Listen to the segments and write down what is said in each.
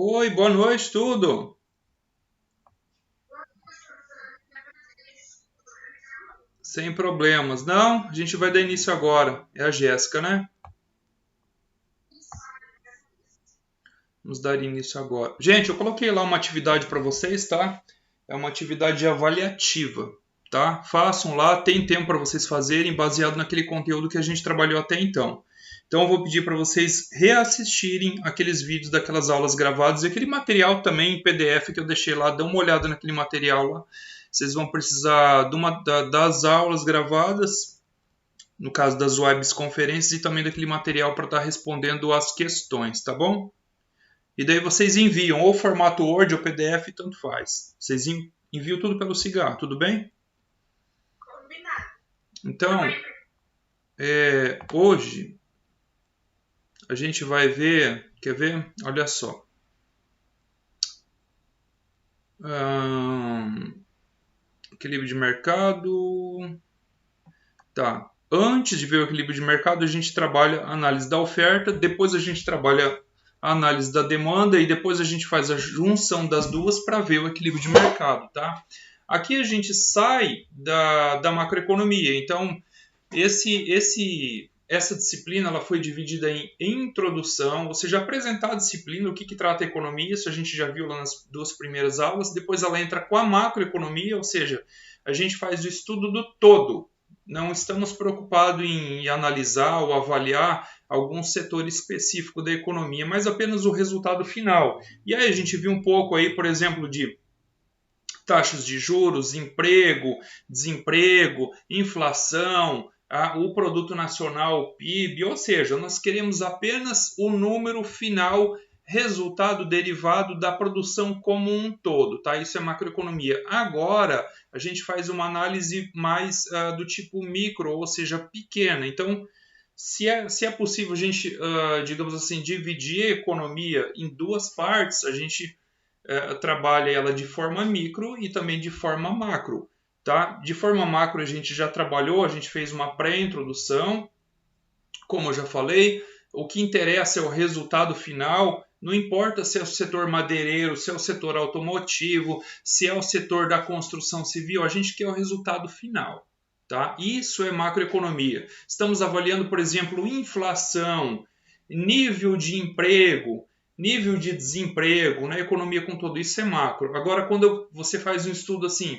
Oi, boa noite, tudo? Sem problemas. Não, a gente vai dar início agora. É a Jéssica, né? Vamos dar início agora. Gente, eu coloquei lá uma atividade para vocês, tá? É uma atividade avaliativa, tá? Façam lá, tem tempo para vocês fazerem, baseado naquele conteúdo que a gente trabalhou até então. Então, eu vou pedir para vocês reassistirem aqueles vídeos daquelas aulas gravadas e aquele material também em PDF que eu deixei lá. Dê uma olhada naquele material lá. Vocês vão precisar das aulas gravadas, no caso das webs conferências, e também daquele material para estar respondendo as questões, tá bom? E daí vocês enviam ou formato Word ou PDF, tanto faz. Vocês enviam tudo pelo Cigar, tudo bem? Então, hoje a gente vai ver, quer ver? Olha só. Equilíbrio de mercado. Tá. Antes de ver o equilíbrio de mercado, a gente trabalha a análise da oferta, depois a gente trabalha a análise da demanda e depois a gente faz a junção das duas para ver o equilíbrio de mercado, tá? Aqui a gente sai da macroeconomia. Então, essa disciplina ela foi dividida em introdução, ou seja, apresentar a disciplina, o que trata a economia, isso a gente já viu lá nas duas primeiras aulas. Depois ela entra com a macroeconomia, ou seja, a gente faz o estudo do todo. Não estamos preocupados em analisar ou avaliar algum setor específico da economia, mas apenas o resultado final. E aí a gente viu um pouco aí, por exemplo, de taxas de juros, emprego, desemprego, inflação, o produto nacional, o PIB, ou seja, nós queremos apenas o número final, resultado derivado da produção como um todo, tá? Isso é macroeconomia. Agora, a gente faz uma análise mais do tipo micro, ou seja, pequena. Então, se é possível a gente, digamos assim, dividir a economia em duas partes, a gente trabalha ela de forma micro e também de forma macro. Tá? De forma macro a gente já trabalhou, a gente fez uma pré-introdução, como eu já falei, o que interessa é o resultado final, não importa se é o setor madeireiro, se é o setor automotivo, se é o setor da construção civil, a gente quer o resultado final. Tá? Isso é macroeconomia. Estamos avaliando, por exemplo, inflação, nível de emprego, nível de desemprego, na economia com tudo isso é macro. Agora, quando você faz um estudo assim,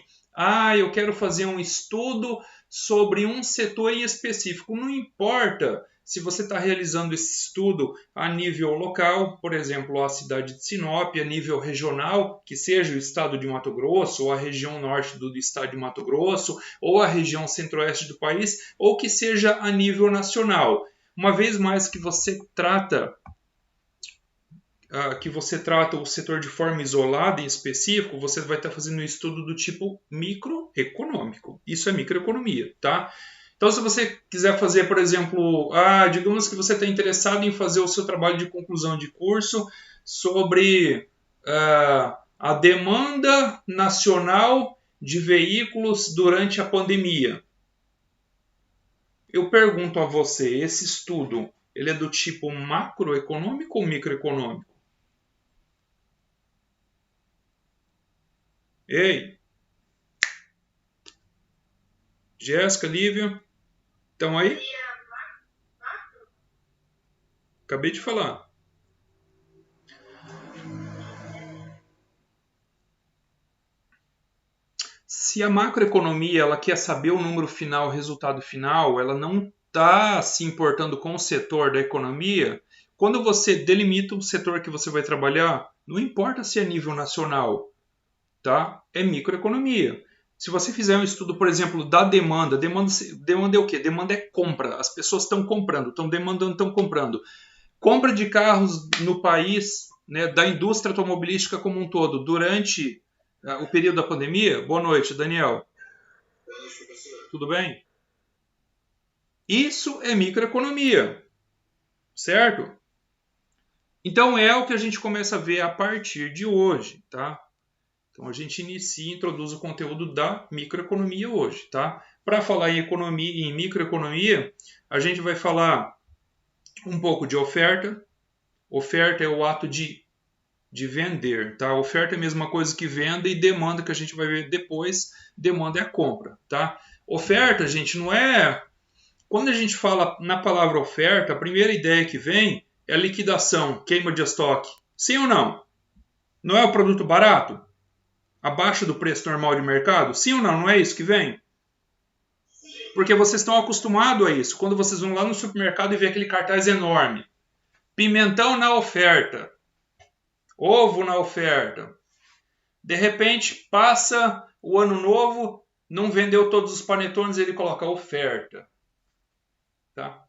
eu quero fazer um estudo sobre um setor em específico, não importa se você está realizando esse estudo a nível local, por exemplo, a cidade de Sinop, a nível regional, que seja o estado de Mato Grosso, ou a região norte do estado de Mato Grosso, ou a região centro-oeste do país, ou que seja a nível nacional. Uma vez mais que você trata o setor de forma isolada, em específico, você vai estar fazendo um estudo do tipo microeconômico. Isso é microeconomia, tá? Então, se você quiser fazer, por exemplo, digamos que você está interessado em fazer o seu trabalho de conclusão de curso sobre a demanda nacional de veículos durante a pandemia. Eu pergunto a você, esse estudo, ele é do tipo macroeconômico ou microeconômico? Ei, Jéssica, Lívia, estão aí? Acabei de falar. Se a macroeconomia ela quer saber o número final, o resultado final, ela não está se importando com o setor da economia. Quando você delimita o setor que você vai trabalhar, não importa se é nível nacional, tá? É microeconomia. Se você fizer um estudo, por exemplo, da demanda é o quê? Demanda é compra. As pessoas estão comprando, estão demandando, estão comprando. Compra de carros no país, né, da indústria automobilística como um todo, durante o período da pandemia. Boa noite, Daniel. Tudo bem? Isso é microeconomia, certo? Então é o que a gente começa a ver a partir de hoje, tá? Então a gente inicia e introduz o conteúdo da microeconomia hoje, tá? Para falar em economia, em microeconomia, a gente vai falar um pouco de oferta. Oferta é o ato de de vender, tá? Oferta é a mesma coisa que venda e demanda, que a gente vai ver depois, demanda é a compra, tá? Oferta, gente, não é... Quando a gente fala na palavra oferta, a primeira ideia que vem é liquidação, queima de estoque. Sim ou não? Não é o produto barato? Abaixo do preço normal de mercado? Sim ou não? Não é isso que vem? Porque vocês estão acostumados a isso. Quando vocês vão lá no supermercado e vê aquele cartaz enorme. Pimentão na oferta. Ovo na oferta. De repente, passa o ano novo, não vendeu todos os panetones, ele coloca oferta. Tá?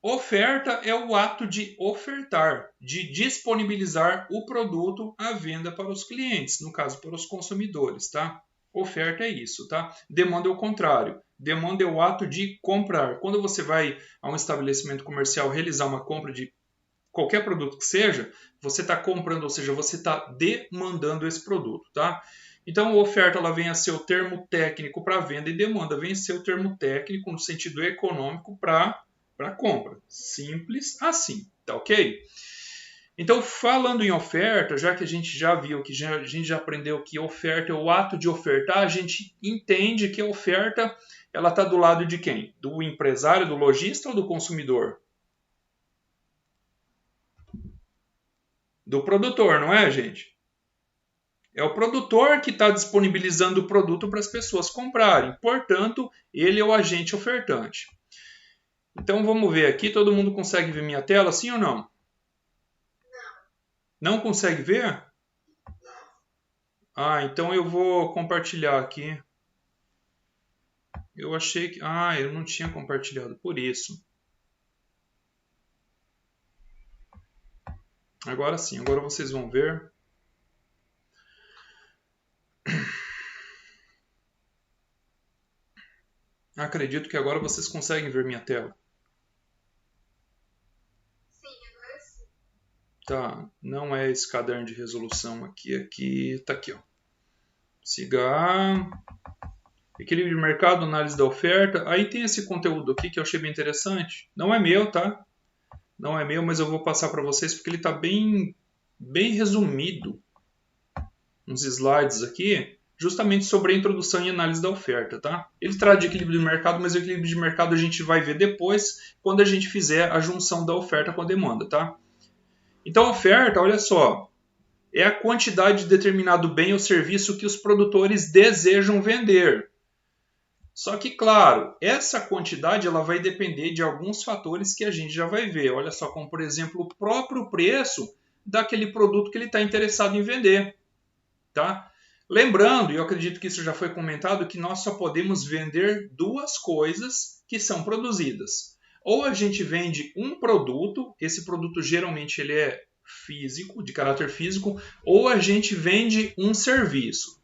Oferta é o ato de ofertar, de disponibilizar o produto à venda para os clientes, no caso, para os consumidores, tá? Oferta é isso, tá? Demanda é o contrário. Demanda é o ato de comprar. Quando você vai a um estabelecimento comercial realizar uma compra de qualquer produto que seja, você está comprando, ou seja, você está demandando esse produto, tá? Então, oferta ela vem a ser o termo técnico para venda e demanda vem a ser o termo técnico no sentido econômico para compra. Simples assim, tá ok? Então, falando em oferta, já que a gente já viu, que a gente já aprendeu que oferta é o ato de ofertar, a gente entende que a oferta ela está do lado de quem? Do empresário, do lojista ou do consumidor? Do produtor, não é, gente? É o produtor que está disponibilizando o produto para as pessoas comprarem. Portanto, ele é o agente ofertante. Então, vamos ver aqui. Todo mundo consegue ver minha tela, sim ou não? Não consegue ver? Ah, então eu vou compartilhar aqui. Eu achei que... Ah, eu não tinha compartilhado, por isso. Agora sim, agora vocês vão ver. Acredito que agora vocês conseguem ver minha tela. Sim, agora sim. Tá, não é esse caderno de resolução aqui. Aqui, tá aqui, ó. Siga... Equilíbrio de mercado, análise da oferta. Aí tem esse conteúdo aqui que eu achei bem interessante. Não é meu, tá? Não é meu, mas eu vou passar para vocês porque ele está bem resumido. Uns slides aqui, justamente sobre a introdução e análise da oferta, tá? Ele traz de equilíbrio de mercado, mas o equilíbrio de mercado a gente vai ver depois, quando a gente fizer a junção da oferta com a demanda, tá? Então a oferta, olha só, é a quantidade de determinado bem ou serviço que os produtores desejam vender. Só que, claro, essa quantidade ela vai depender de alguns fatores que a gente já vai ver. Olha só, como por exemplo, o próprio preço daquele produto que ele está interessado em vender. Tá? Lembrando, e eu acredito que isso já foi comentado, que nós só podemos vender duas coisas que são produzidas. Ou a gente vende um produto, esse produto geralmente ele é físico, de caráter físico, ou a gente vende um serviço.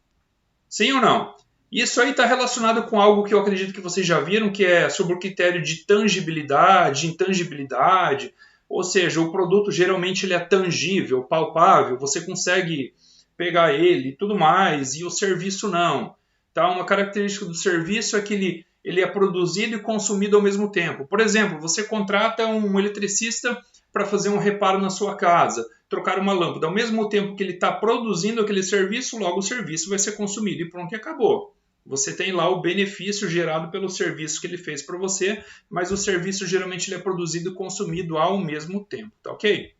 Sim ou não? Isso aí está relacionado com algo que eu acredito que vocês já viram, que é sobre o critério de tangibilidade, intangibilidade. Ou seja, o produto geralmente ele é tangível, palpável, você consegue pegar ele e tudo mais, e o serviço não. Tá? Uma característica do serviço é que ele é produzido e consumido ao mesmo tempo. Por exemplo, você contrata um eletricista para fazer um reparo na sua casa, trocar uma lâmpada. Ao mesmo tempo que ele está produzindo aquele serviço, logo o serviço vai ser consumido e pronto, e acabou. Você tem lá o benefício gerado pelo serviço que ele fez para você, mas o serviço geralmente ele é produzido e consumido ao mesmo tempo, tá ok?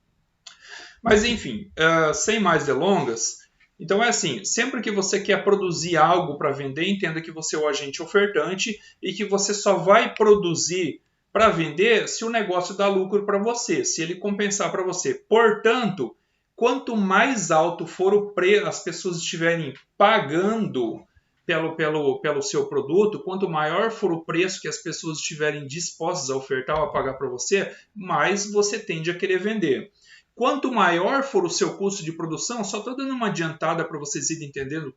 Mas enfim, sem mais delongas, então é assim, sempre que você quer produzir algo para vender, entenda que você é o agente ofertante e que você só vai produzir para vender se o negócio dá lucro para você, se ele compensar para você. Portanto, quanto mais alto for o preço, as pessoas estiverem pagando pelo seu produto, quanto maior for o preço que as pessoas estiverem dispostas a ofertar ou a pagar para você, mais você tende a querer vender. Quanto maior for o seu custo de produção, só estou dando uma adiantada para vocês irem entendendo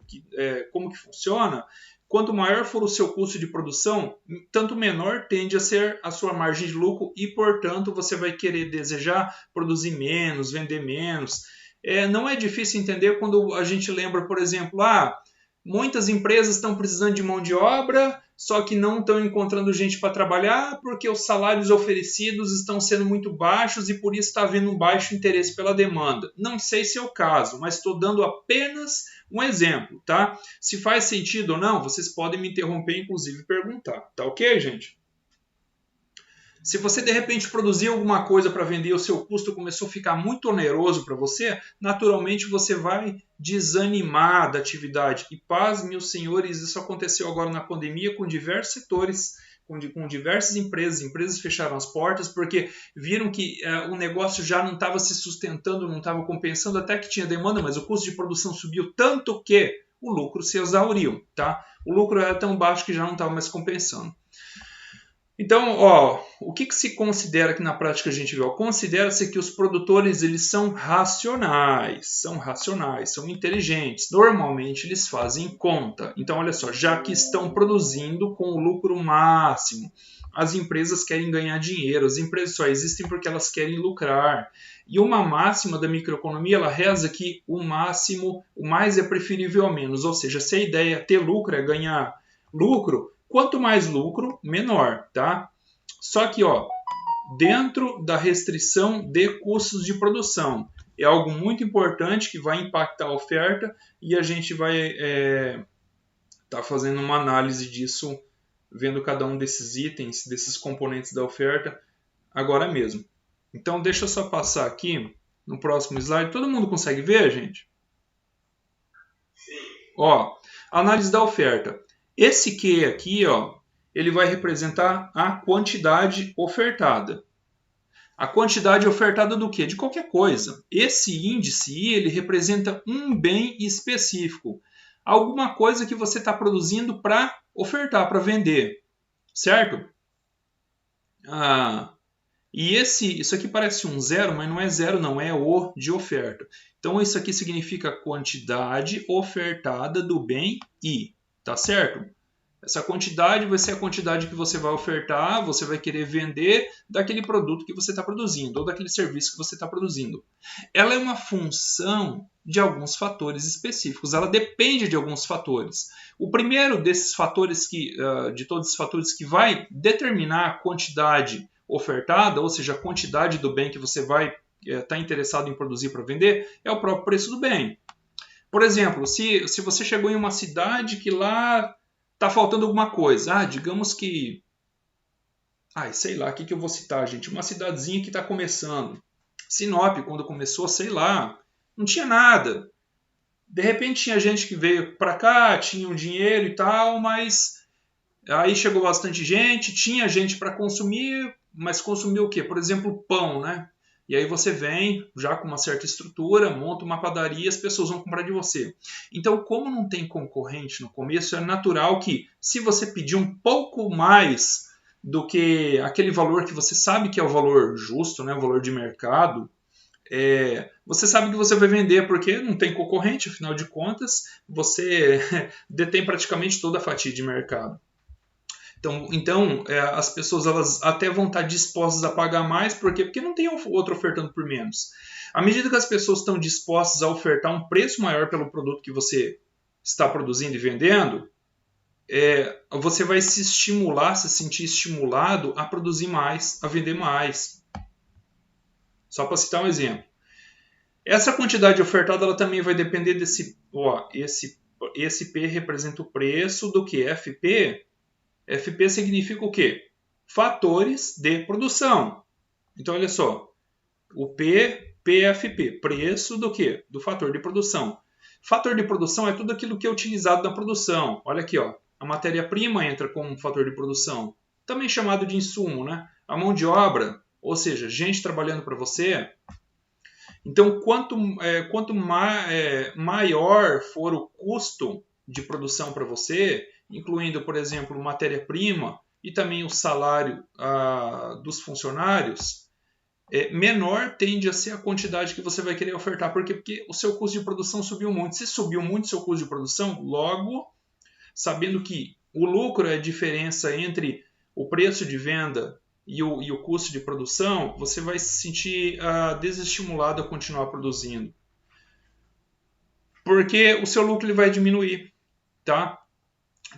como que funciona. Quanto maior for o seu custo de produção, tanto menor tende a ser a sua margem de lucro e, portanto, você vai querer desejar produzir menos, vender menos. Não é difícil entender quando a gente lembra, por exemplo, muitas empresas estão precisando de mão de obra, só que não estão encontrando gente para trabalhar porque os salários oferecidos estão sendo muito baixos e por isso está havendo um baixo interesse pela demanda. Não sei se é o caso, mas estou dando apenas um exemplo, tá? Se faz sentido ou não, vocês podem me interromper, inclusive perguntar, tá ok, gente? Se você de repente produzir alguma coisa para vender e o seu custo começou a ficar muito oneroso para você, naturalmente você vai desanimar da atividade. E pasmem os senhores, isso aconteceu agora na pandemia com diversos setores, com diversas empresas. Empresas fecharam as portas porque viram que o negócio já não estava se sustentando, não estava compensando, até que tinha demanda, mas o custo de produção subiu tanto que o lucro se exauriu. Tá? O lucro era tão baixo que já não estava mais compensando. Então, o que se considera que na prática a gente vê? Considera-se que os produtores eles são racionais, são inteligentes. Normalmente eles fazem conta. Então, olha só, já que estão produzindo com o lucro máximo, as empresas querem ganhar dinheiro, as empresas só existem porque elas querem lucrar. E uma máxima da microeconomia, ela reza que o máximo, o mais é preferível ao menos. Ou seja, se a ideia é ter lucro, é ganhar lucro, quanto mais lucro, menor, tá? Só que, dentro da restrição de custos de produção. É algo muito importante que vai impactar a oferta e a gente vai tá fazendo uma análise disso, vendo cada um desses itens, desses componentes da oferta, agora mesmo. Então, deixa eu só passar aqui no próximo slide. Todo mundo consegue ver, gente? Sim. Análise da oferta. Esse Q aqui, ele vai representar a quantidade ofertada. A quantidade ofertada do quê? De qualquer coisa. Esse índice I, ele representa um bem específico. Alguma coisa que você está produzindo para ofertar, para vender. Certo? E isso aqui parece um zero, mas não é zero, não. É o de oferta. Então, isso aqui significa quantidade ofertada do bem I. Tá certo? Essa quantidade vai ser a quantidade que você vai ofertar, você vai querer vender daquele produto que você está produzindo, ou daquele serviço que você está produzindo. Ela é uma função de alguns fatores específicos, ela depende de alguns fatores. O primeiro desses fatores, de todos os fatores que vai determinar a quantidade ofertada, ou seja, a quantidade do bem que você vai estar interessado em produzir para vender, é o próprio preço do bem. Por exemplo, se você chegou em uma cidade que lá está faltando alguma coisa. Digamos que... sei lá, o que eu vou citar, gente? Uma cidadezinha que está começando. Sinop, quando começou, sei lá, não tinha nada. De repente tinha gente que veio para cá, tinha um dinheiro e tal, mas aí chegou bastante gente, tinha gente para consumir, mas consumiu o quê? Por exemplo, pão, né? E aí você vem, já com uma certa estrutura, monta uma padaria e as pessoas vão comprar de você. Então, como não tem concorrente no começo, é natural que, se você pedir um pouco mais do que aquele valor que você sabe que é o valor justo, né, o valor de mercado, você sabe que você vai vender porque não tem concorrente, afinal de contas, você detém praticamente toda a fatia de mercado. Então as pessoas elas até vão estar dispostas a pagar mais, por quê? Porque não tem outro ofertando por menos. À medida que as pessoas estão dispostas a ofertar um preço maior pelo produto que você está produzindo e vendendo, você vai se sentir estimulado a produzir mais, a vender mais. Só para citar um exemplo. Essa quantidade ofertada ela também vai depender desse... esse P representa o preço do que? FP... FP significa o quê? Fatores de produção. Então, olha só. O PFP, preço do quê? Do fator de produção. Fator de produção é tudo aquilo que é utilizado na produção. Olha aqui, a matéria-prima entra como fator de produção. Também chamado de insumo, né? A mão de obra, ou seja, gente trabalhando para você. Então, quanto maior for o custo de produção para você, incluindo, por exemplo, matéria-prima e também o salário dos funcionários, menor tende a ser a quantidade que você vai querer ofertar. Por quê? Porque o seu custo de produção subiu muito. Se subiu muito o seu custo de produção, logo, sabendo que o lucro é a diferença entre o preço de venda e o custo de produção, você vai se sentir desestimulado a continuar produzindo. Porque o seu lucro ele vai diminuir. Tá?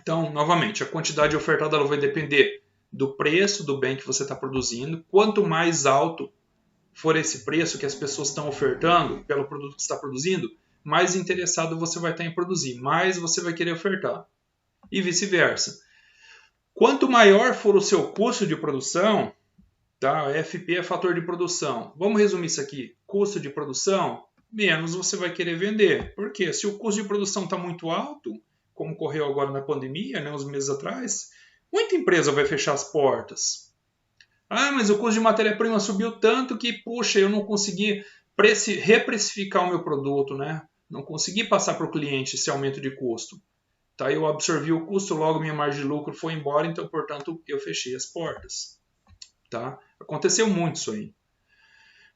Então, novamente, a quantidade ofertada ela vai depender do preço do bem que você está produzindo. Quanto mais alto for esse preço que as pessoas estão ofertando pelo produto que você está produzindo, mais interessado você vai estar em produzir, mais você vai querer ofertar. E vice-versa. Quanto maior for o seu custo de produção, tá? FP é fator de produção. Vamos resumir isso aqui. Custo de produção, menos você vai querer vender. Por quê? Se o custo de produção está muito alto, como ocorreu agora na pandemia, né, uns meses atrás, muita empresa vai fechar as portas. Ah, mas o custo de matéria-prima subiu tanto que, puxa, eu não consegui reprecificar o meu produto, né? Não consegui passar para o cliente esse aumento de custo. Tá? Eu absorvi o custo, logo minha margem de lucro foi embora, então, portanto, eu fechei as portas. Tá? Aconteceu muito isso aí.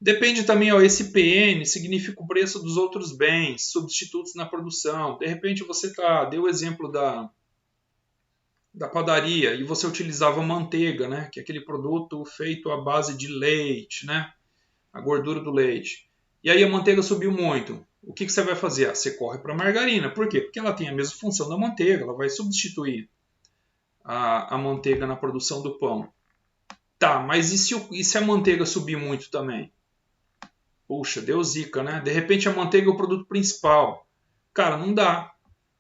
Depende também, ó, esse PN significa o preço dos outros bens, substitutos na produção. De repente você deu o exemplo da padaria e você utilizava manteiga, né? Que é aquele produto feito à base de leite, né? A gordura do leite. E aí a manteiga subiu muito. O que você vai fazer? Você corre para a margarina. Por quê? Porque ela tem a mesma função da manteiga, ela vai substituir a manteiga na produção do pão. Tá, mas e se a manteiga subir muito também? Puxa, deu zica, né? De repente a manteiga é o produto principal. Cara, não dá.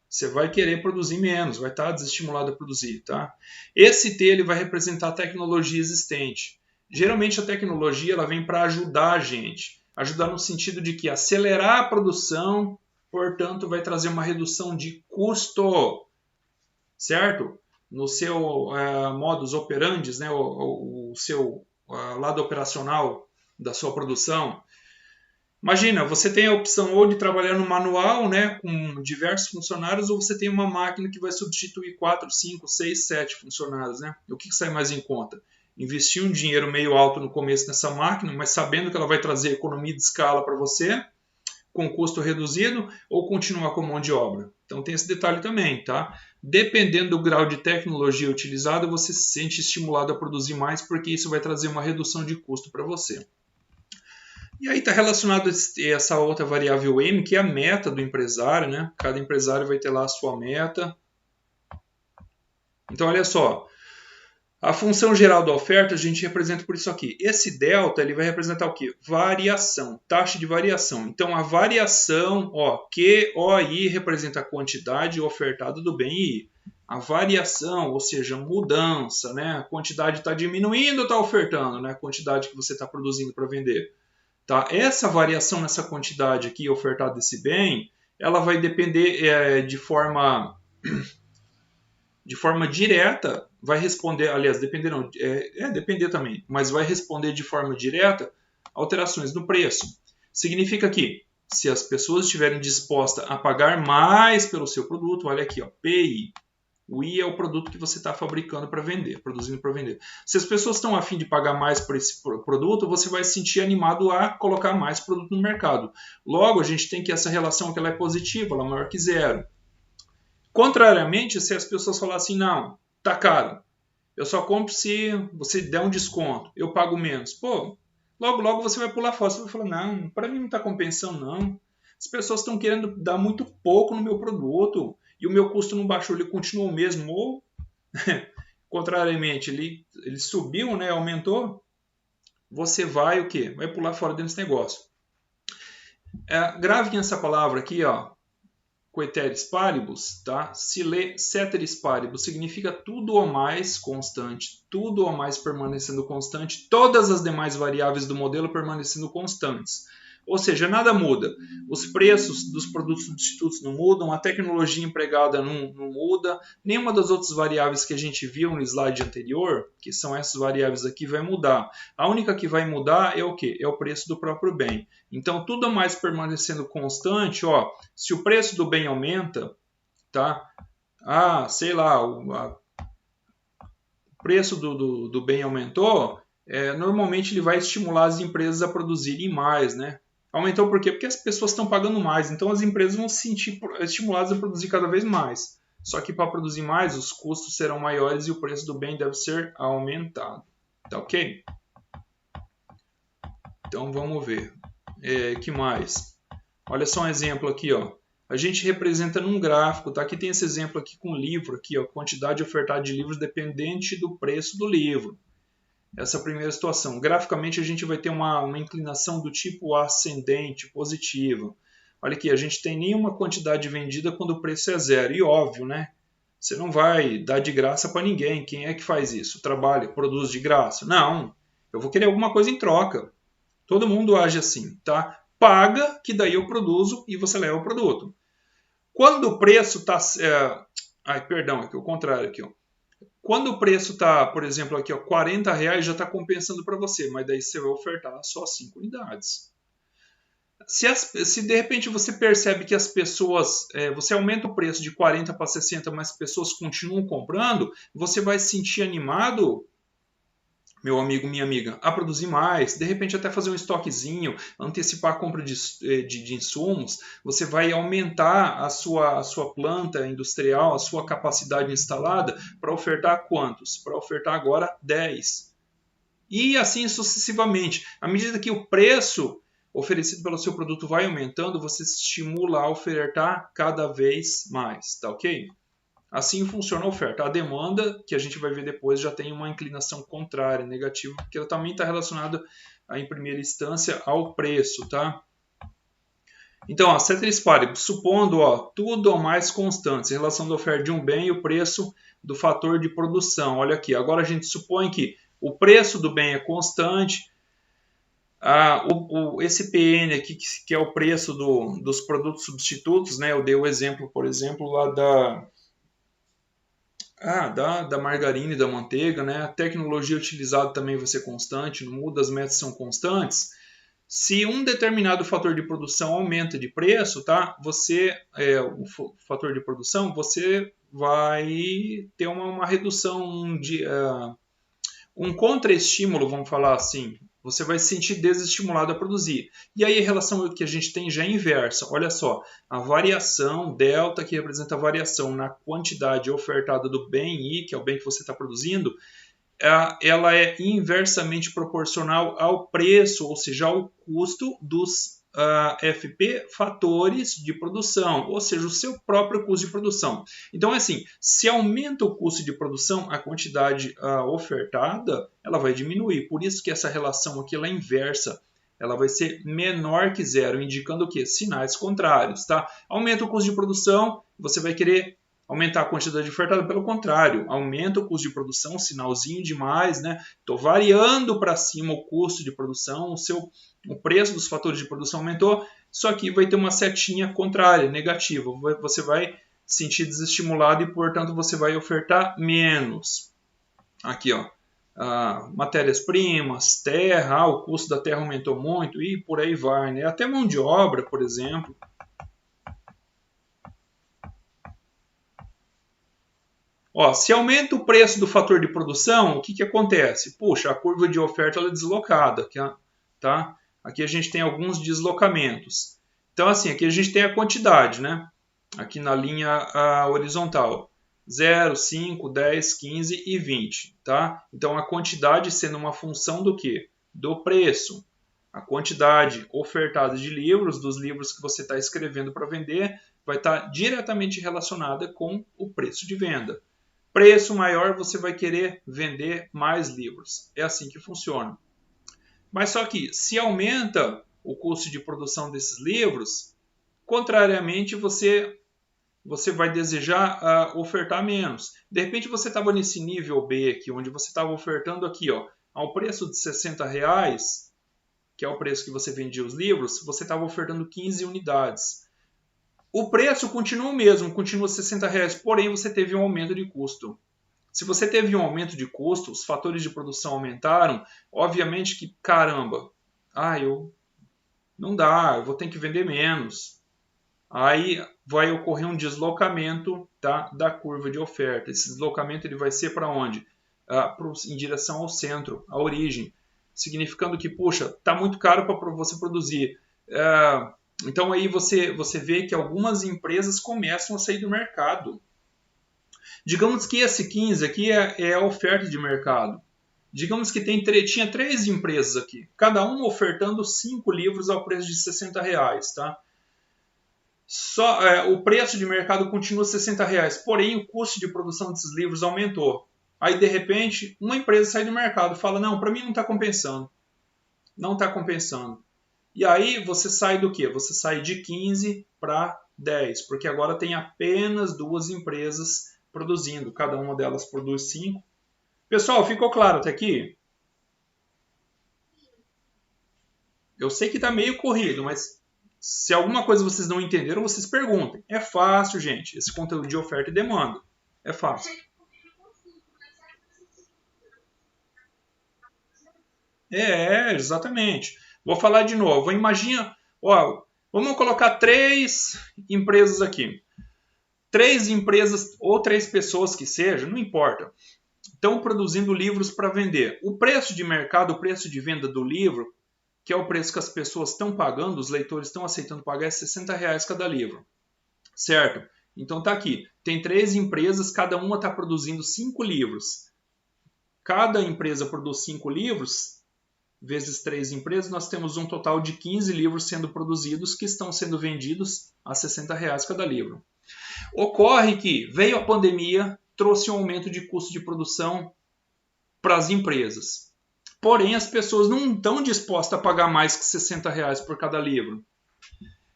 Você vai querer produzir menos, vai estar desestimulado a produzir, tá? Esse T ele vai representar a tecnologia existente. Geralmente a tecnologia ela vem para ajudar a gente. Ajudar no sentido de que acelerar a produção, portanto, vai trazer uma redução de custo, certo? No seu modus operandi, né? o seu lado operacional da sua produção. Imagina, você tem a opção ou de trabalhar no manual, né, com diversos funcionários, ou você tem uma máquina que vai substituir 4, 5, 6, 7 funcionários. Né? O que sai mais em conta? Investir um dinheiro meio alto no começo nessa máquina, mas sabendo que ela vai trazer economia de escala para você, com custo reduzido, ou continuar com mão de obra. Então tem esse detalhe também, tá? Dependendo do grau de tecnologia utilizada, você se sente estimulado a produzir mais, porque isso vai trazer uma redução de custo para você. E aí está relacionado a essa outra variável M, que é a meta do empresário, né? Cada empresário vai ter lá a sua meta. Então, olha só. A função geral da oferta a gente representa por isso aqui. Esse delta ele vai representar o quê? Variação, taxa de variação. Então, a variação, ó, QOI representa a quantidade ofertada do bem I. A variação, ou seja, mudança, né? A quantidade está diminuindo ou está ofertando, né? A quantidade que você está produzindo para vender. Tá? Essa variação nessa quantidade aqui ofertada desse bem, ela vai depender de forma direta, vai responder, aliás, depender não, depender também, mas vai responder de forma direta alterações no preço. Significa que se as pessoas estiverem dispostas a pagar mais pelo seu produto, olha aqui, ó, PI. O I é o produto que você está fabricando para vender, produzindo para vender. Se as pessoas estão a fim de pagar mais por esse produto, você vai se sentir animado a colocar mais produto no mercado. Logo, a gente tem que essa relação que ela é positiva, ela é maior que zero. Contrariamente, se as pessoas falarem assim, não, tá caro, eu só compro se você der um desconto, eu pago menos. Pô, logo você vai pular fora, você vai falar, não, para mim não está compensando não. As pessoas estão querendo dar muito pouco no meu produto e o meu custo não baixou, ele continuou o mesmo, ou, contrariamente, ele subiu, né, aumentou, você vai o quê? Vai pular fora desse negócio. Gravem essa palavra aqui, ó, coeteris paribus, tá? Se lê ceteris paribus, significa tudo ou mais constante, tudo ou mais permanecendo constante, todas as demais variáveis do modelo permanecendo constantes. Ou seja, nada muda. Os preços dos produtos substitutos não mudam, a tecnologia empregada não muda, nenhuma das outras variáveis que a gente viu no slide anterior, que são essas variáveis aqui, vai mudar. A única que vai mudar é o quê? É o preço do próprio bem. Então, tudo mais permanecendo constante, ó, se o preço do bem aumenta, tá? Sei lá, o preço do bem aumentou, normalmente ele vai estimular as empresas a produzirem mais, né? Aumentou por quê? Porque as pessoas estão pagando mais, então as empresas vão se sentir estimuladas a produzir cada vez mais. Só que para produzir mais, os custos serão maiores e o preço do bem deve ser aumentado. Tá ok? Então vamos ver. Que mais? Olha só um exemplo aqui, ó. a gente representa num gráfico, tá? Aqui tem esse exemplo aqui com livro, aqui, ó, quantidade ofertada de livros dependente do preço do livro. Essa é a primeira situação. Graficamente a gente vai ter uma inclinação do tipo ascendente, positiva. Olha aqui, a gente tem nenhuma quantidade vendida quando o preço é zero. E óbvio, né? Você não vai dar de graça para ninguém. Quem é que faz isso? Trabalha, produz de graça? Não. Eu vou querer alguma coisa em troca. Todo mundo age assim, tá? Paga, que daí eu produzo e você leva o produto. Quando o preço está... perdão, aqui o contrário. Aqui, ó. Quando o preço está, por exemplo, aqui, ó, R$40, já está compensando para você, mas daí você vai ofertar só 5 unidades. Se de repente você percebe que as pessoas, você aumenta o preço de 40 para 60, mas as pessoas continuam comprando, você vai se sentir animado, meu amigo, minha amiga, a produzir mais, de repente até fazer um estoquezinho, antecipar a compra de insumos, você vai aumentar a sua planta industrial, a sua capacidade instalada para ofertar quantos? Para ofertar agora 10. E assim sucessivamente. À medida que o preço oferecido pelo seu produto vai aumentando, você se estimula a ofertar cada vez mais, tá ok? Assim funciona a oferta. A demanda, que a gente vai ver depois, já tem uma inclinação contrária, negativa, porque ela também está relacionada, em primeira instância, ao preço, tá? Então, ó, ceteris paribus, supondo tudo ou mais constantes, em relação da oferta de um bem e o preço do fator de produção. Olha aqui, agora a gente supõe que o preço do bem é constante, esse PN aqui, que é o preço dos produtos substitutos, né? Eu dei o exemplo, por exemplo, lá da margarina e da manteiga, né? A tecnologia utilizada também vai ser constante, não muda, as metas são constantes. Se um determinado fator de produção aumenta de preço, tá? O fator de produção, você vai ter uma redução, um contra-estímulo, vamos falar assim. Você vai se sentir desestimulado a produzir. E aí a relação que a gente tem já é inversa. Olha só, a variação, delta, que representa a variação na quantidade ofertada do bem I, que é o bem que você está produzindo, ela é inversamente proporcional ao preço, ou seja, ao custo dos FP, fatores de produção, ou seja, o seu próprio custo de produção. Então, é assim, se aumenta o custo de produção, a quantidade ofertada, ela vai diminuir. Por isso que essa relação aqui ela é inversa. Ela vai ser menor que zero, indicando o quê? Sinais contrários, tá? Aumenta o custo de produção, você vai querer aumentar a quantidade ofertada, pelo contrário, aumenta o custo de produção, sinalzinho demais, né? Estou variando para cima o custo de produção, o preço dos fatores de produção aumentou, só que vai ter uma setinha contrária, negativa. Você vai se sentir desestimulado e, portanto, você vai ofertar menos. Aqui, ó, matérias-primas, terra, o custo da terra aumentou muito e por aí vai, né? Até mão de obra, por exemplo. Ó, se aumenta o preço do fator de produção, o que acontece? Puxa, a curva de oferta ela é deslocada, tá? Aqui a gente tem alguns deslocamentos. Então, assim, aqui a gente tem a quantidade, né? Aqui na linha horizontal. 0, 5, 10, 15 e 20, tá? Então, a quantidade sendo uma função do quê? Do preço. A quantidade ofertada de livros, dos livros que você está escrevendo para vender, vai estar diretamente relacionada com o preço de venda. Preço maior, você vai querer vender mais livros. É assim que funciona. Mas só que, se aumenta o custo de produção desses livros, contrariamente, você vai desejar ofertar menos. De repente, você estava nesse nível B aqui, onde você estava ofertando aqui, ó, ao preço de R$60, que é o preço que você vendia os livros, você estava ofertando 15 unidades. O preço continua o mesmo, continua R$60, porém você teve um aumento de custo. Se você teve um aumento de custo, os fatores de produção aumentaram, obviamente que, caramba, não dá, eu vou ter que vender menos. Aí vai ocorrer um deslocamento, tá, da curva de oferta. Esse deslocamento ele vai ser para onde? Em direção ao centro, à origem. Significando que, puxa, está muito caro para você produzir. Então aí você vê que algumas empresas começam a sair do mercado. Digamos que esse 15 aqui é a oferta de mercado. Digamos que tinha 3 empresas aqui, cada uma ofertando 5 livros ao preço de R$60, tá? O preço de mercado continua R$ 60, porém o custo de produção desses livros aumentou. Aí, de repente, uma empresa sai do mercado e fala, não, para mim não está compensando. Não está compensando. E aí você sai do quê? Você sai de 15 para 10, porque agora tem apenas duas empresas produzindo. Cada uma delas produz 5. Pessoal, ficou claro até aqui? Eu sei que está meio corrido, mas se alguma coisa vocês não entenderam, vocês perguntem. É fácil, gente. Esse conteúdo de oferta e demanda. É fácil. Exatamente. Vou falar de novo. Imagina, ó, vamos colocar três empresas aqui. Três empresas ou três pessoas que seja, não importa, estão produzindo livros para vender. O preço de mercado, o preço de venda do livro, que é o preço que as pessoas estão pagando, os leitores estão aceitando pagar, é R$ 60 cada livro. Certo? Então tá aqui. Tem três empresas, cada uma está produzindo 5 livros. Cada empresa produz 5 livros, vezes 3 empresas, nós temos um total de 15 livros sendo produzidos que estão sendo vendidos a R$ 60 cada livro. Ocorre que veio a pandemia, trouxe um aumento de custo de produção para as empresas. Porém, as pessoas não estão dispostas a pagar mais que R$ 60 por cada livro.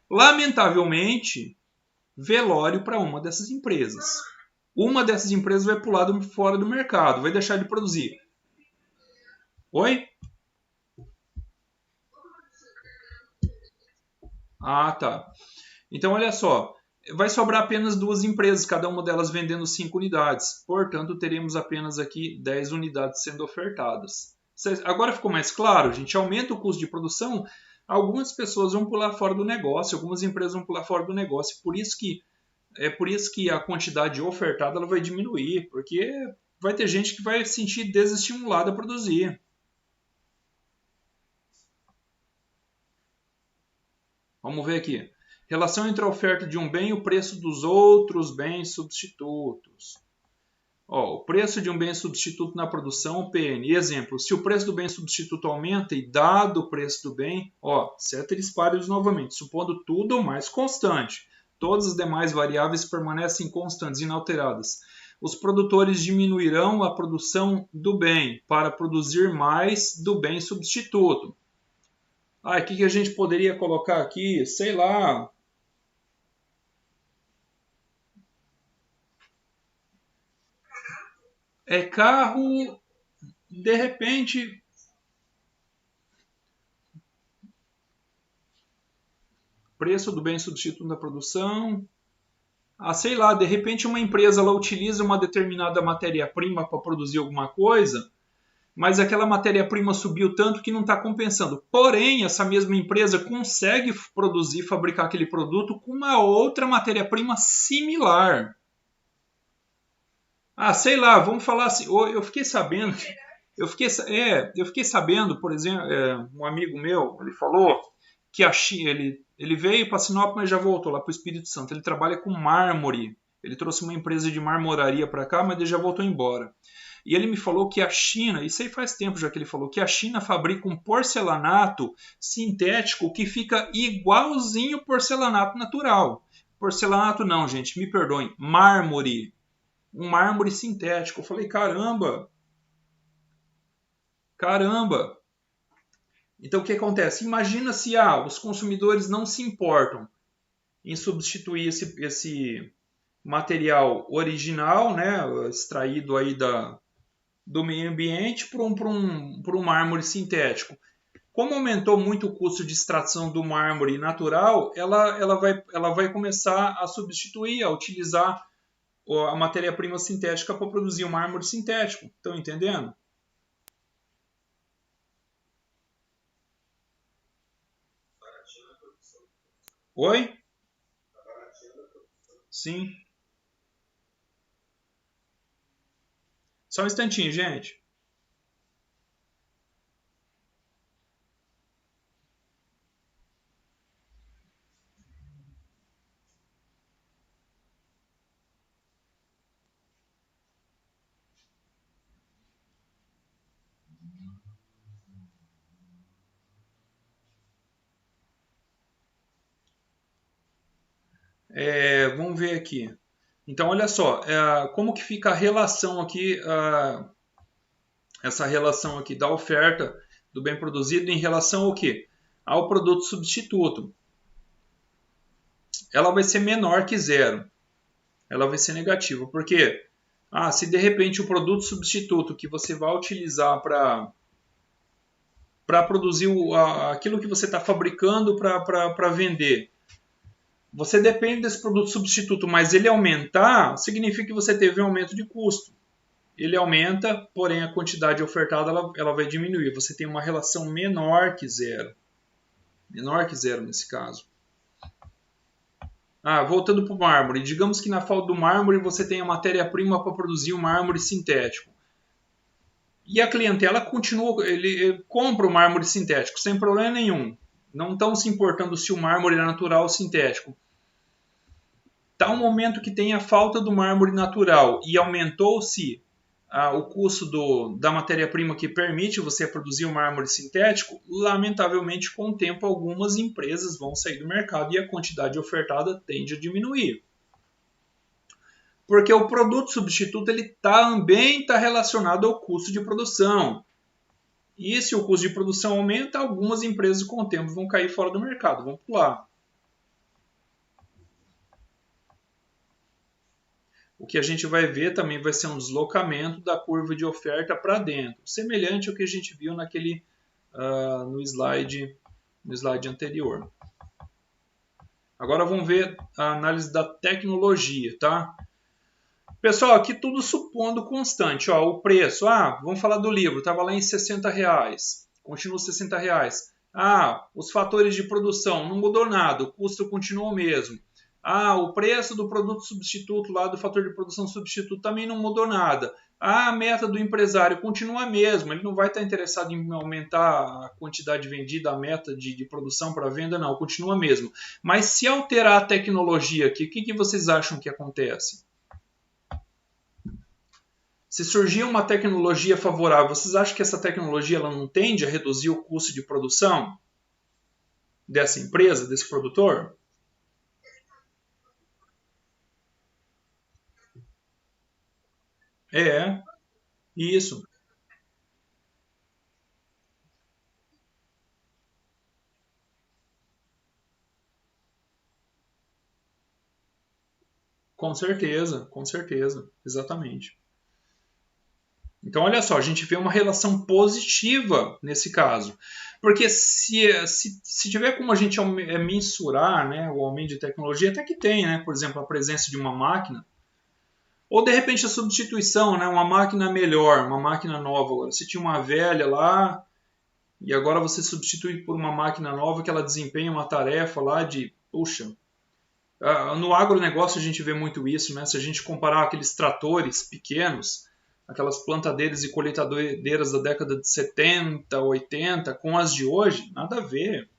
Lamentavelmente, velório para uma dessas empresas. Uma dessas empresas vai pular fora do mercado, vai deixar de produzir. Oi? Ah, tá. Então, olha só. Vai sobrar apenas duas empresas, cada uma delas vendendo 5 unidades. Portanto, teremos apenas aqui 10 unidades sendo ofertadas. Agora ficou mais claro? A gente aumenta o custo de produção, algumas pessoas vão pular fora do negócio, algumas empresas vão pular fora do negócio. Por isso que a quantidade ofertada ela vai diminuir, porque vai ter gente que vai se sentir desestimulada a produzir. Vamos ver aqui. Relação entre a oferta de um bem e o preço dos outros bens substitutos. Ó, o preço de um bem substituto na produção, PN. Exemplo, se o preço do bem substituto aumenta e dado o preço do bem, ó, ceteris paribus novamente, supondo tudo mais constante. Todas as demais variáveis permanecem constantes, inalteradas. Os produtores diminuirão a produção do bem para produzir mais do bem substituto. Ah, o que a gente poderia colocar aqui? Sei lá. É carro, de repente, preço do bem substituto da produção. Ah, sei lá, de repente uma empresa ela utiliza uma determinada matéria-prima para produzir alguma coisa, mas aquela matéria-prima subiu tanto que não está compensando. Porém, essa mesma empresa consegue produzir, fabricar aquele produto com uma outra matéria-prima similar. Ah, sei lá, vamos falar assim. Eu fiquei sabendo, eu fiquei sabendo, por exemplo, um amigo meu, ele falou que a China, ele veio para Sinop, mas já voltou lá para o Espírito Santo. Ele trabalha com mármore. Ele trouxe uma empresa de marmoraria para cá, mas ele já voltou embora. E ele me falou que a China, isso aí faz tempo já que ele falou, que a China fabrica um porcelanato sintético que fica igualzinho porcelanato natural. Porcelanato não, gente, me perdoem, mármore. Um mármore sintético. Eu falei, caramba, caramba. Então o que acontece? Imagina se os consumidores não se importam em substituir esse material original, né, extraído aí do meio ambiente por um mármore sintético. Como aumentou muito o custo de extração do mármore natural, ela vai começar a substituir, a utilizar a matéria-prima sintética para produzir o mármore sintético. Estão entendendo? Oi? Sim. Só um instantinho, gente. Vamos ver aqui. Então, olha só, como que fica a relação aqui, essa relação aqui da oferta do bem produzido em relação ao quê? Ao produto substituto. Ela vai ser menor que zero. Ela vai ser negativa. Por quê? Se de repente o produto substituto que você vai utilizar para produzir aquilo que você está fabricando para vender, você depende desse produto substituto, mas ele aumentar, significa que você teve um aumento de custo. Ele aumenta, porém a quantidade ofertada ela vai diminuir. Você tem uma relação menor que zero. Menor que zero nesse caso. Voltando para o mármore. Digamos que na falta do mármore você tem a matéria-prima para produzir o mármore sintético. E a clientela continua, ele compra o mármore sintético sem problema nenhum. Não estão se importando se o mármore é natural ou sintético. Está um momento que tem a falta do mármore natural e aumentou-se o custo da matéria-prima que permite você produzir o mármore sintético, lamentavelmente, com o tempo, algumas empresas vão sair do mercado e a quantidade ofertada tende a diminuir. Porque o produto substituto ele também está relacionado ao custo de produção. E se o custo de produção aumenta, algumas empresas com o tempo vão cair fora do mercado, vão pular. O que a gente vai ver também vai ser um deslocamento da curva de oferta para dentro, semelhante ao que a gente viu no slide anterior. Agora vamos ver a análise da tecnologia, tá? Pessoal, aqui tudo supondo constante. O preço, vamos falar do livro, estava lá em R$60, continua R$60. Os fatores de produção, não mudou nada, o custo continua o mesmo. O preço do produto substituto lá do fator de produção substituto também não mudou nada. A meta do empresário continua a mesma, ele não vai estar interessado em aumentar a quantidade vendida, a meta de produção para venda, não, continua a mesma. Mas se alterar a tecnologia aqui, o que vocês acham que acontece? Se surgir uma tecnologia favorável, vocês acham que essa tecnologia ela não tende a reduzir o custo de produção dessa empresa, desse produtor? Isso. Com certeza, exatamente. Então, olha só, a gente vê uma relação positiva nesse caso. Porque se tiver como a gente mensurar, né, o aumento de tecnologia, até que tem, né, por exemplo, a presença de uma máquina, ou de repente a substituição, né, uma máquina melhor, uma máquina nova. Agora, você tinha uma velha lá, e agora você substitui por uma máquina nova que ela desempenha uma tarefa lá de, puxa, no agronegócio a gente vê muito isso, né? Se a gente comparar aqueles tratores pequenos, aquelas plantadeiras e colheitadeiras da década de 70, 80, com as de hoje, nada a ver.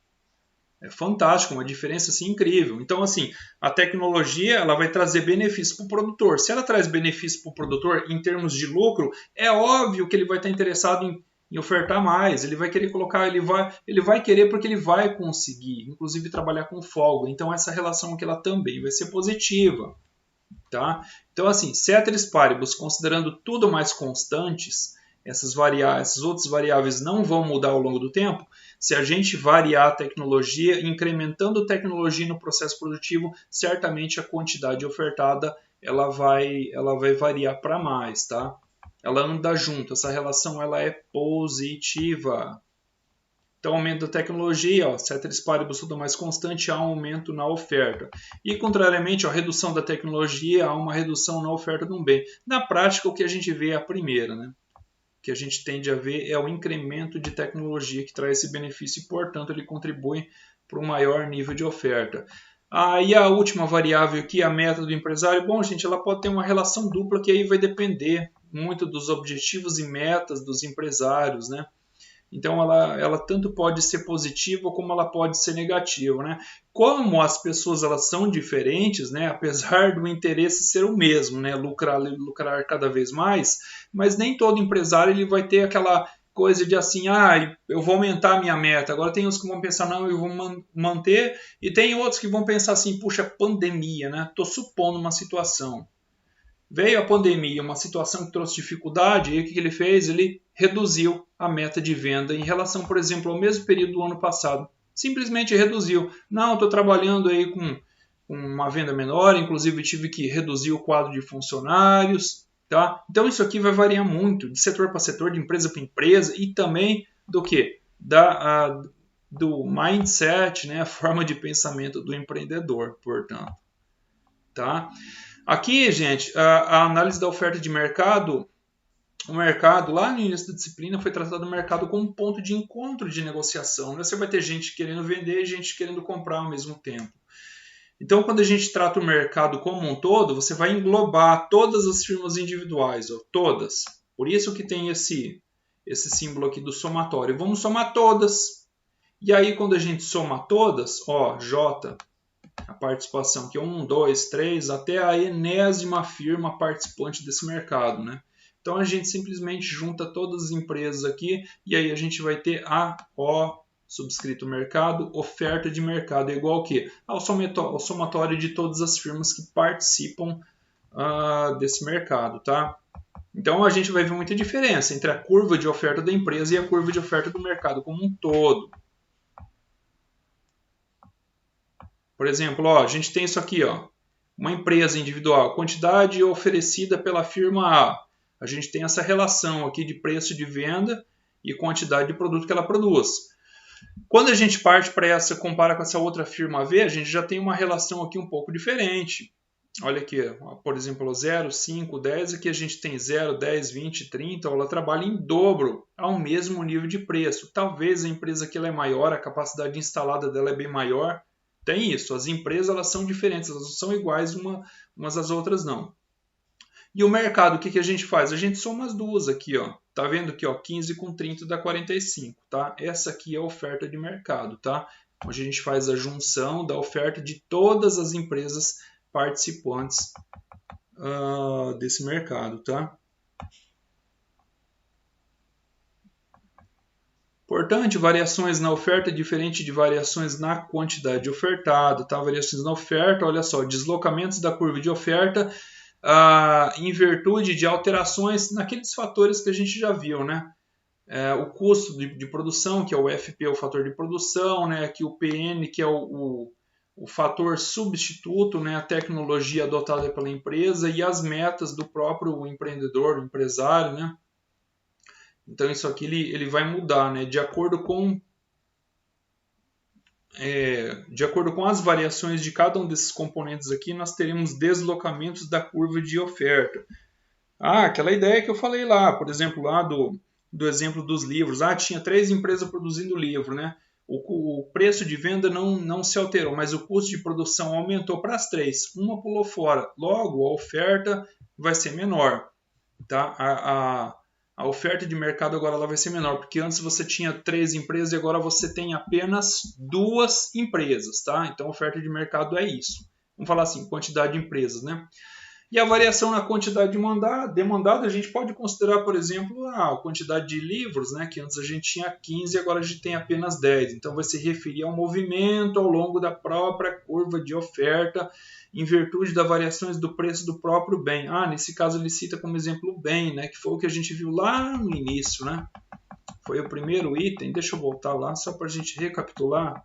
É fantástico, uma diferença assim, incrível. Então, assim, a tecnologia ela vai trazer benefício para o produtor. Se ela traz benefício para o produtor em termos de lucro, é óbvio que ele vai estar interessado em ofertar mais. Ele vai querer colocar, ele vai querer porque ele vai conseguir, inclusive trabalhar com folga. Então, essa relação aqui ela também vai ser positiva. Tá? Então, assim, ceteris paribus, considerando tudo mais constantes, essas outras variáveis não vão mudar ao longo do tempo. Se a gente variar a tecnologia, incrementando tecnologia no processo produtivo, certamente a quantidade ofertada ela vai variar para mais, tá? Ela anda junto, essa relação ela é positiva. Então, aumento da tecnologia, ceteris paribus tudo mais constante, há um aumento na oferta. E, contrariamente, a redução da tecnologia, há uma redução na oferta de um bem. Na prática, o que a gente vê é a primeira, né? O que a gente tende a ver é o incremento de tecnologia que traz esse benefício e, portanto, ele contribui para um maior nível de oferta. E a última variável aqui, a meta do empresário, bom, gente, ela pode ter uma relação dupla que aí vai depender muito dos objetivos e metas dos empresários, né? Então, ela tanto pode ser positiva como ela pode ser negativa, né? Como as pessoas elas são diferentes, né? Apesar do interesse ser o mesmo, né? Lucrar cada vez mais, mas nem todo empresário ele vai ter aquela coisa de assim, eu vou aumentar a minha meta. Agora tem uns que vão pensar, não, eu vou manter. E tem outros que vão pensar assim, puxa, pandemia, né? Estou supondo uma situação. Veio a pandemia, uma situação que trouxe dificuldade, e o que ele fez? Ele reduziu a meta de venda em relação, por exemplo, ao mesmo período do ano passado. Simplesmente reduziu. Não, estou trabalhando aí com uma venda menor, inclusive tive que reduzir o quadro de funcionários. Tá? Então isso aqui vai variar muito de setor para setor, de empresa para empresa e também do que? Do mindset, né? A forma de pensamento do empreendedor, portanto. Tá? Aqui, gente, a análise da oferta de mercado, o mercado, lá no início da disciplina, foi tratado o mercado como um ponto de encontro de negociação. Você vai ter gente querendo vender e gente querendo comprar ao mesmo tempo. Então, quando a gente trata o mercado como um todo, você vai englobar todas as firmas individuais, ó, todas. Por isso que tem esse símbolo aqui do somatório. Vamos somar todas. E aí, quando a gente soma todas, ó, J, a participação que é 1, 2, 3, até a enésima firma participante desse mercado, né? Então, a gente simplesmente junta todas as empresas aqui e aí a gente vai ter a O subscrito mercado, oferta de mercado é igual ao quê? Ao somatório de todas as firmas que participam desse mercado, tá? Então a gente vai ver muita diferença entre a curva de oferta da empresa e a curva de oferta do mercado como um todo. Por exemplo, ó, a gente tem isso aqui, ó, uma empresa individual, quantidade oferecida pela firma A. A gente tem essa relação aqui de preço de venda e quantidade de produto que ela produz. Quando a gente parte para compara com essa outra firma V, a gente já tem uma relação aqui um pouco diferente. Olha aqui, por exemplo, 0, 5, 10, aqui a gente tem 0, 10, 20, 30, ela trabalha em dobro ao mesmo nível de preço. Talvez a empresa aqui ela é maior, a capacidade instalada dela é bem maior. Tem isso, as empresas elas são diferentes, elas não são iguais umas às outras não. E o mercado, o que a gente faz? A gente soma as duas aqui, ó. Tá vendo aqui, ó, 15 com 30 dá 45, tá? Essa aqui é a oferta de mercado, tá? Onde a gente faz a junção da oferta de todas as empresas participantes desse mercado, tá? Importante, variações na oferta diferente de variações na quantidade ofertada, tá? Variações na oferta, olha só, deslocamentos da curva de oferta em virtude de alterações naqueles fatores que a gente já viu, né? O custo de produção, que é o FP, o fator de produção, né? Aqui o PN, que é o fator substituto, né? A tecnologia adotada pela empresa e as metas do próprio empreendedor, empresário, né? Então isso aqui ele vai mudar, né? De acordo com as variações de cada um desses componentes aqui, nós teremos deslocamentos da curva de oferta. Aquela ideia que eu falei lá, por exemplo, lá do exemplo dos livros. Tinha 3 empresas produzindo livro, né? O preço de venda não se alterou, mas o custo de produção aumentou para as 3. Uma pulou fora. Logo, a oferta vai ser menor. Tá? A oferta de mercado agora ela vai ser menor, porque antes você tinha 3 empresas e agora você tem apenas 2 empresas. Tá? Então, a oferta de mercado é isso. Vamos falar assim, quantidade de empresas, né? E a variação na quantidade demandada, a gente pode considerar, por exemplo, a quantidade de livros, né, que antes a gente tinha 15 e agora a gente tem apenas 10. Então, vai se referir ao movimento ao longo da própria curva de oferta, em virtude das variações do preço do próprio bem. Nesse caso, ele cita como exemplo o bem, né, que foi o que a gente viu lá no início. Né? Foi o primeiro item. Deixa eu voltar lá, só para a gente recapitular.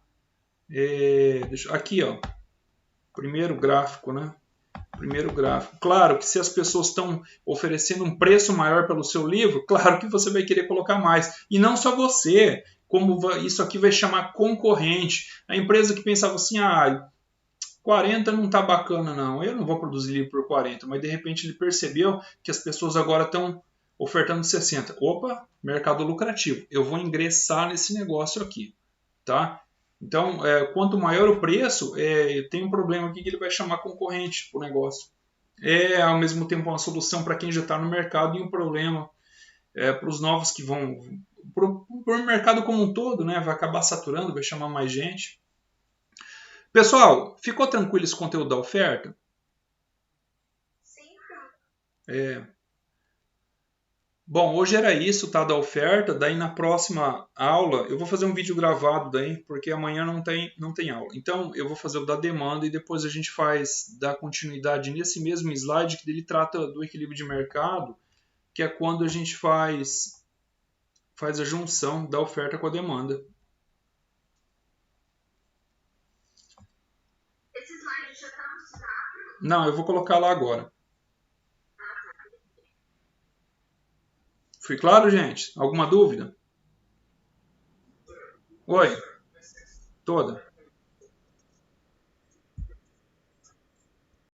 Aqui, ó, primeiro gráfico, né? Primeiro gráfico. Claro que se as pessoas estão oferecendo um preço maior pelo seu livro, claro que você vai querer colocar mais. E não só você, como isso aqui vai chamar concorrente. A empresa que pensava assim, 40 não está bacana não, eu não vou produzir livro por 40, mas de repente ele percebeu que as pessoas agora estão ofertando 60. Opa, mercado lucrativo, eu vou ingressar nesse negócio aqui, tá? Então, quanto maior o preço, tem um problema aqui que ele vai chamar concorrente para o negócio. Ao mesmo tempo, uma solução para quem já está no mercado e um problema para os novos que vão... Para o mercado como um todo, né? Vai acabar saturando, vai chamar mais gente. Pessoal, ficou tranquilo esse conteúdo da oferta? Sim. Bom, hoje era isso, tá, da oferta. Daí na próxima aula eu vou fazer um vídeo gravado daí, porque amanhã não tem aula. Então eu vou fazer o da demanda e depois a gente dá continuidade nesse mesmo slide que ele trata do equilíbrio de mercado, que é quando a gente faz a junção da oferta com a demanda. Esse slide já está no Sinatra? Não, eu vou colocar lá agora. Fui claro, gente? Alguma dúvida? Oi, toda.